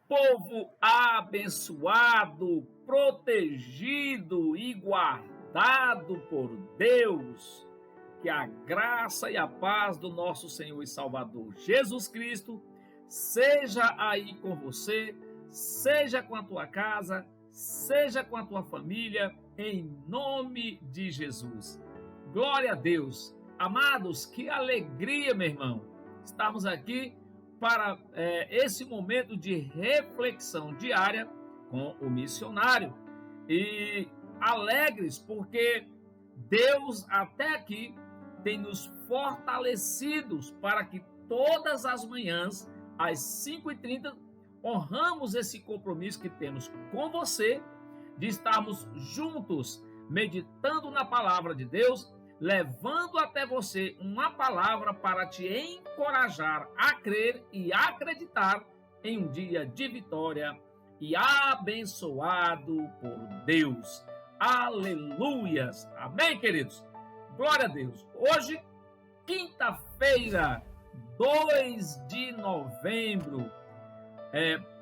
Povo abençoado, protegido e guardado por Deus, que a graça e a paz do nosso Senhor e Salvador Jesus Cristo seja aí com você, seja com a tua casa, seja com a tua família, em nome de Jesus. Glória a Deus. Amados, que alegria, meu irmão, estarmos aqui para esse momento de reflexão diária com o missionário. E alegres porque Deus até aqui tem nos fortalecidos para que todas as manhãs, às 5h30, honramos esse compromisso que temos com você de estarmos juntos, meditando na palavra de Deus, levando até você uma palavra para te encorajar a crer e acreditar em um dia de vitória e abençoado por Deus. Aleluias! Amém, queridos? Glória a Deus! Hoje, quinta-feira, 2 de novembro,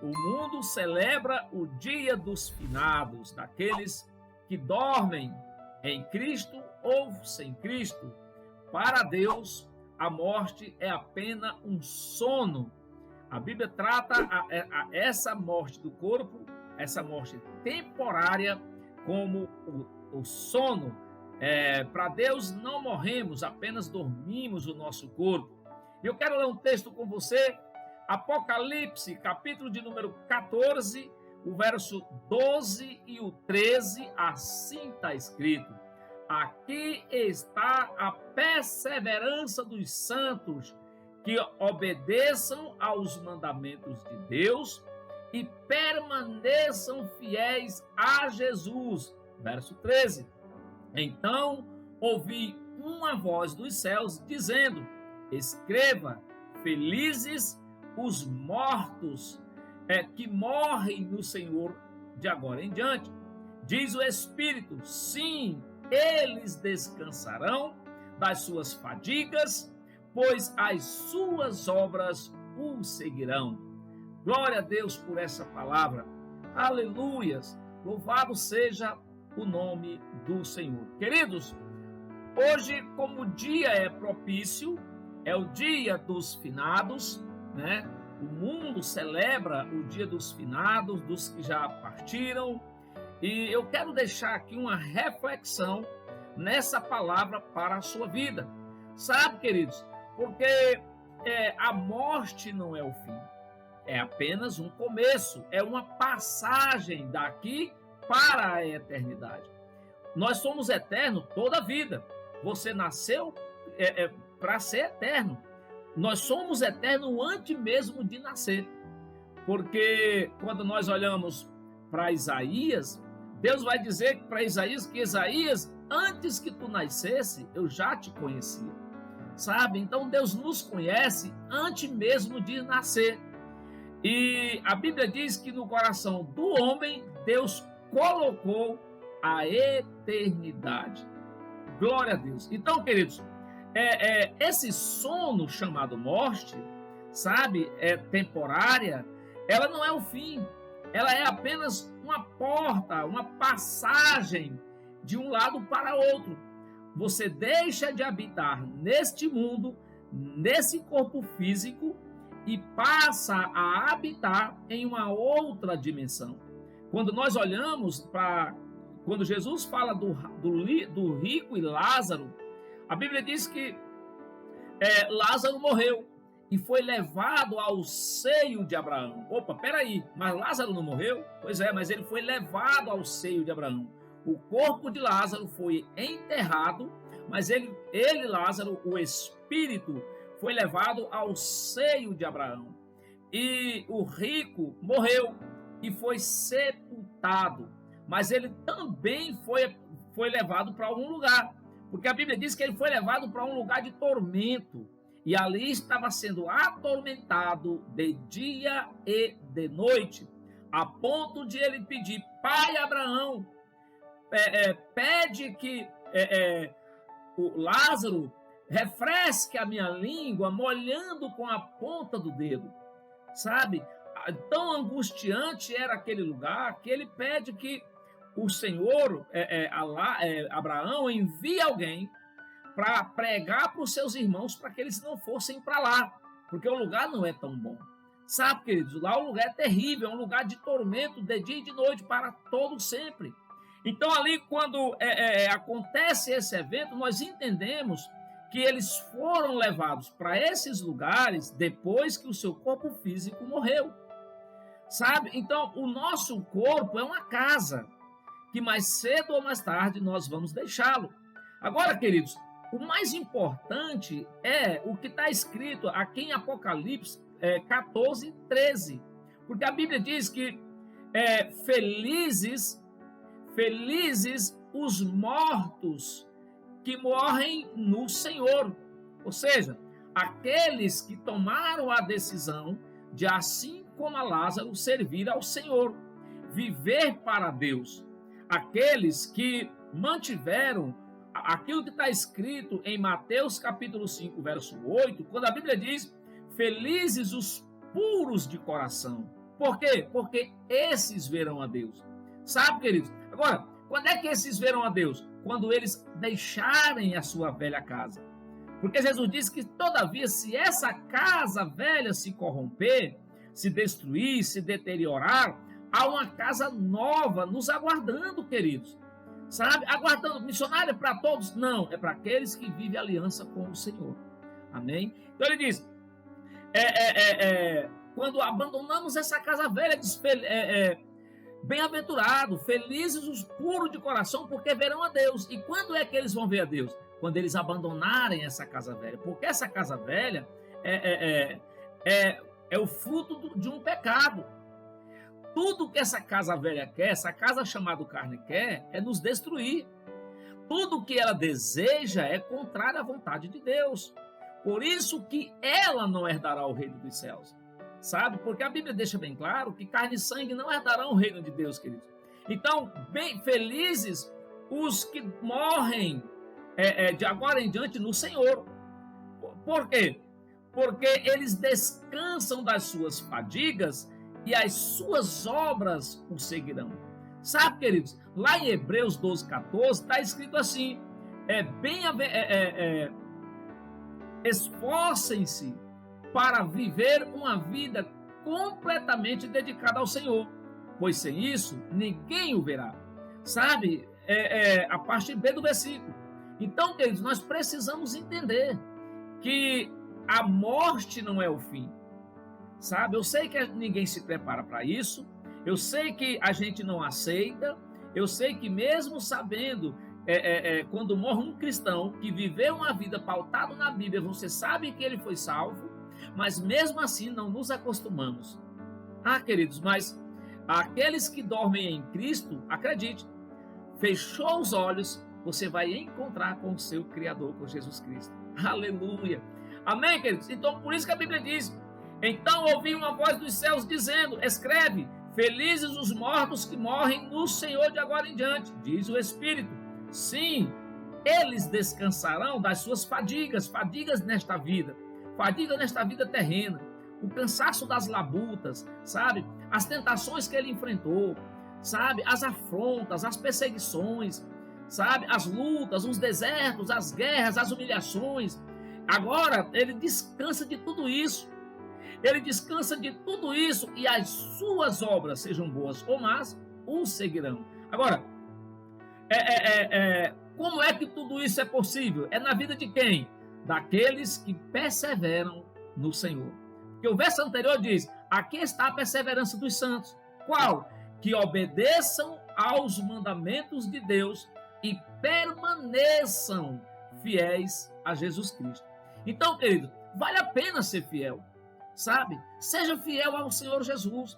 o mundo celebra o Dia dos Finados, daqueles que dormem em Cristo ou sem Cristo. Para Deus, a morte é apenas um sono. A Bíblia trata essa morte do corpo, essa morte temporária, como o sono. Para Deus não morremos, apenas dormimos o nosso corpo. Eu quero ler um texto com você, Apocalipse, capítulo de número 14, o verso 12 e o 13, assim está escrito: aqui está a perseverança dos santos, que obedeçam aos mandamentos de Deus e permaneçam fiéis a Jesus. Verso 13. Então ouvi uma voz dos céus dizendo: escreva, felizes os mortos que morrem no Senhor de agora em diante. Diz o Espírito: sim, eles descansarão das suas fadigas, pois as suas obras o seguirão. Glória a Deus por essa palavra. Aleluias. Louvado seja o nome do Senhor. Queridos, hoje, como o dia é propício, é o dia dos finados, né? O mundo celebra o dia dos finados, dos que já partiram. E eu quero deixar aqui uma reflexão nessa palavra para a sua vida. Sabe, queridos, porque a morte não é o fim, é apenas um começo, é uma passagem daqui para a eternidade. Nós somos eternos toda a vida. Você nasceu para ser eterno. Nós somos eternos antes mesmo de nascer. Porque quando nós olhamos para Isaías, Deus vai dizer para Isaías que Isaías, antes que tu nascesse, eu já te conhecia. Sabe? Então Deus nos conhece antes mesmo de nascer. E a Bíblia diz que no coração do homem, Deus colocou a eternidade. Glória a Deus. Então, queridos, esse sono chamado morte, sabe, temporária, ela não é o fim, ela é apenas uma porta, uma passagem de um lado para outro. Você deixa de habitar neste mundo, nesse corpo físico, e passa a habitar em uma outra dimensão. Quando nós olhamos para, quando Jesus fala do rico e Lázaro, a Bíblia diz que Lázaro morreu e foi levado ao seio de Abraão. Opa, peraí, mas Lázaro não morreu? Pois é, mas ele foi levado ao seio de Abraão. O corpo de Lázaro foi enterrado, mas ele, Lázaro, o espírito, foi levado ao seio de Abraão. E o rico morreu e foi sepultado, mas ele também foi levado para algum lugar, porque a Bíblia diz que ele foi levado para um lugar de tormento, e ali estava sendo atormentado de dia e de noite, a ponto de ele pedir: pai Abraão, pede que o Lázaro refresque a minha língua molhando com a ponta do dedo. Sabe, tão angustiante era aquele lugar que ele pede que o Senhor, Abraão, envie alguém para pregar para os seus irmãos para que eles não fossem para lá, porque o lugar não é tão bom. Sabe, queridos, lá o lugar é terrível, é um lugar de tormento de dia e de noite para todo sempre. Então ali quando acontece esse evento, nós entendemos que eles foram levados para esses lugares depois que o seu corpo físico morreu. Sabe? Então o nosso corpo é uma casa que mais cedo ou mais tarde nós vamos deixá-lo. Agora, queridos, o mais importante é o que está escrito aqui em Apocalipse 14, 13. Porque a Bíblia diz que felizes os mortos que morrem no Senhor. Ou seja, aqueles que tomaram a decisão de, assim como a Lázaro, servir ao Senhor, viver para Deus. Aqueles que mantiveram aquilo que está escrito em Mateus capítulo 5, verso 8, quando a Bíblia diz: felizes os puros de coração. Por quê? Porque esses verão a Deus. Sabe, queridos? Agora, quando é que esses verão a Deus? Quando eles deixarem a sua velha casa. Porque Jesus disse que, todavia, se essa casa velha se corromper, se destruir, se deteriorar, há uma casa nova nos aguardando, queridos. Sabe? Aguardando. Missionário é para todos? Não, é para aqueles que vivem aliança com o Senhor. Amém? Então ele diz, quando abandonamos essa casa velha, bem-aventurado, felizes os puros de coração, porque verão a Deus. E quando é que eles vão ver a Deus? Quando eles abandonarem essa casa velha. Porque essa casa velha é o fruto de um pecado. Tudo que essa casa velha quer, essa casa chamada carne quer, é nos destruir. Tudo que ela deseja é contrário à vontade de Deus. Por isso que ela não herdará o reino dos céus. Sabe? Porque a Bíblia deixa bem claro que carne e sangue não herdarão o reino de Deus, queridos. Então, bem felizes os que morrem de agora em diante no Senhor. Por quê? Porque eles descansam das suas fadigas e as suas obras o seguirão. Sabe, queridos? Lá em Hebreus 12, 14, está escrito assim: esforcem-se para viver uma vida completamente dedicada ao Senhor, pois sem isso ninguém o verá. Sabe? A parte B do versículo. Então, queridos, nós precisamos entender que a morte não é o fim. Sabe? Eu sei que ninguém se prepara para isso, eu sei que a gente não aceita, eu sei que mesmo sabendo, quando morre um cristão que viveu uma vida pautada na Bíblia, você sabe que ele foi salvo, mas mesmo assim não nos acostumamos. Queridos, mas aqueles que dormem em Cristo, acredite, fechou os olhos, você vai encontrar com o seu Criador, com Jesus Cristo. Aleluia! Amém, queridos? Então, por isso que a Bíblia diz: então ouvi uma voz dos céus dizendo: escreve, felizes os mortos que morrem no Senhor de agora em diante, diz o Espírito. Sim, eles descansarão das suas fadigas nesta vida terrena, o cansaço das labutas, sabe? As tentações que ele enfrentou, sabe? As afrontas, as perseguições, sabe? As lutas, os desertos, as guerras, as humilhações. Agora ele descansa de tudo isso. Ele descansa de tudo isso e as suas obras, sejam boas ou más, o seguirão. Agora, como é que tudo isso é possível? É na vida de quem? Daqueles que perseveram no Senhor. Porque o verso anterior diz: aqui está a perseverança dos santos. Qual? Que obedeçam aos mandamentos de Deus e permaneçam fiéis a Jesus Cristo. Então, querido, vale a pena ser fiel. Sabe? Seja fiel ao Senhor Jesus.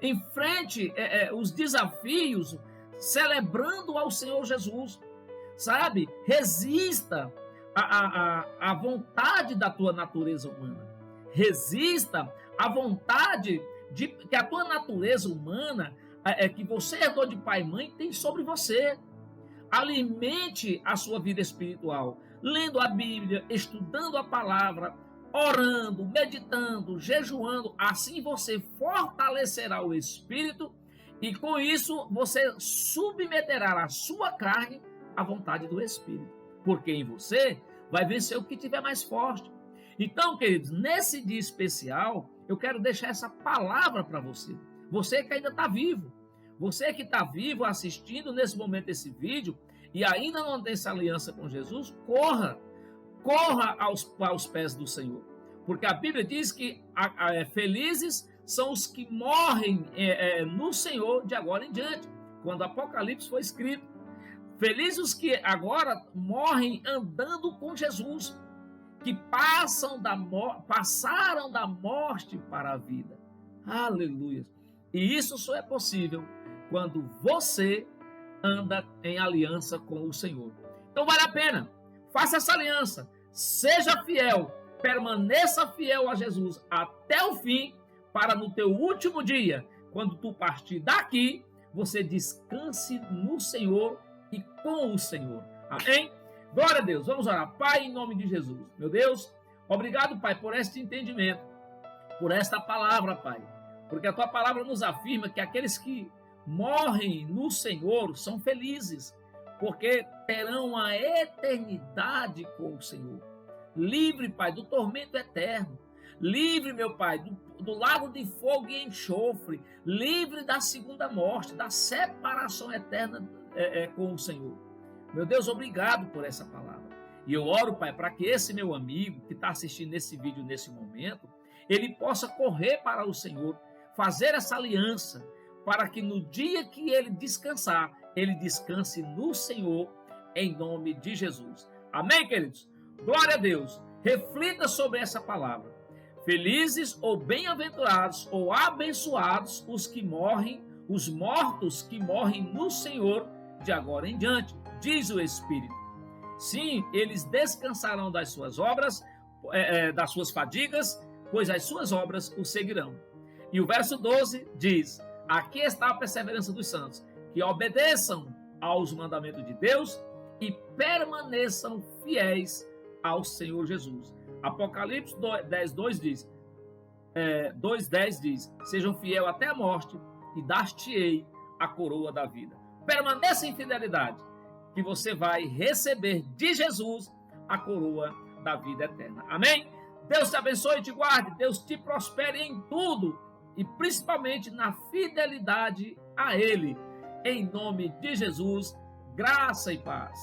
Enfrente os desafios celebrando ao Senhor Jesus. Sabe? Resista à vontade da tua natureza humana. Resista à vontade que a tua natureza humana, que você herdou de pai e mãe, tem sobre você. Alimente a sua vida espiritual, lendo a Bíblia, estudando a palavra, orando, meditando, jejuando, assim você fortalecerá o espírito e com isso você submeterá a sua carne à vontade do espírito, porque em você vai vencer o que tiver mais forte. Então, queridos, nesse dia especial, eu quero deixar essa palavra para você. Você que ainda está vivo, você que está vivo assistindo nesse momento esse vídeo e ainda não tem essa aliança com Jesus, corra aos pés do Senhor. Porque a Bíblia diz que felizes são os que morrem no Senhor de agora em diante. Quando o Apocalipse foi escrito, felizes os que agora morrem andando com Jesus, que passaram da morte para a vida. Aleluia! E isso só é possível quando você anda em aliança com o Senhor. Então vale a pena, faça essa aliança, seja fiel, permaneça fiel a Jesus até o fim, para no teu último dia, quando tu partir daqui, você descanse no Senhor e com o Senhor. Amém? Glória a Deus. Vamos orar. Pai, em nome de Jesus. Meu Deus, obrigado, Pai, por este entendimento, por esta palavra, Pai. Porque a tua palavra nos afirma que aqueles que morrem no Senhor são felizes, porque terão a eternidade com o Senhor. Livre, Pai, do tormento eterno. Livre, meu Pai, do lago de fogo e enxofre. Livre da segunda morte, da separação eterna com o Senhor. Meu Deus, obrigado por essa palavra. E eu oro, Pai, para que esse meu amigo que está assistindo esse vídeo nesse momento, ele possa correr para o Senhor, fazer essa aliança, para que no dia que ele descansar, ele descanse no Senhor, em nome de Jesus. Amém, queridos? Glória a Deus. Reflita sobre essa palavra. Felizes ou bem-aventurados ou abençoados os que morrem, os mortos que morrem no Senhor de agora em diante, diz o Espírito. Sim, eles descansarão das suas obras, das suas fadigas, pois as suas obras o seguirão. E o verso 12 diz: aqui está a perseverança dos santos, que obedeçam aos mandamentos de Deus e permaneçam fiéis ao Senhor Jesus. Apocalipse 10:2 diz, 2:10 diz: sejam fiel até a morte e dar-te-ei a coroa da vida. Permaneça em fidelidade, que você vai receber de Jesus a coroa da vida eterna. Amém? Deus te abençoe e te guarde, Deus te prospere em tudo e principalmente na fidelidade a Ele. Em nome de Jesus, graça e paz.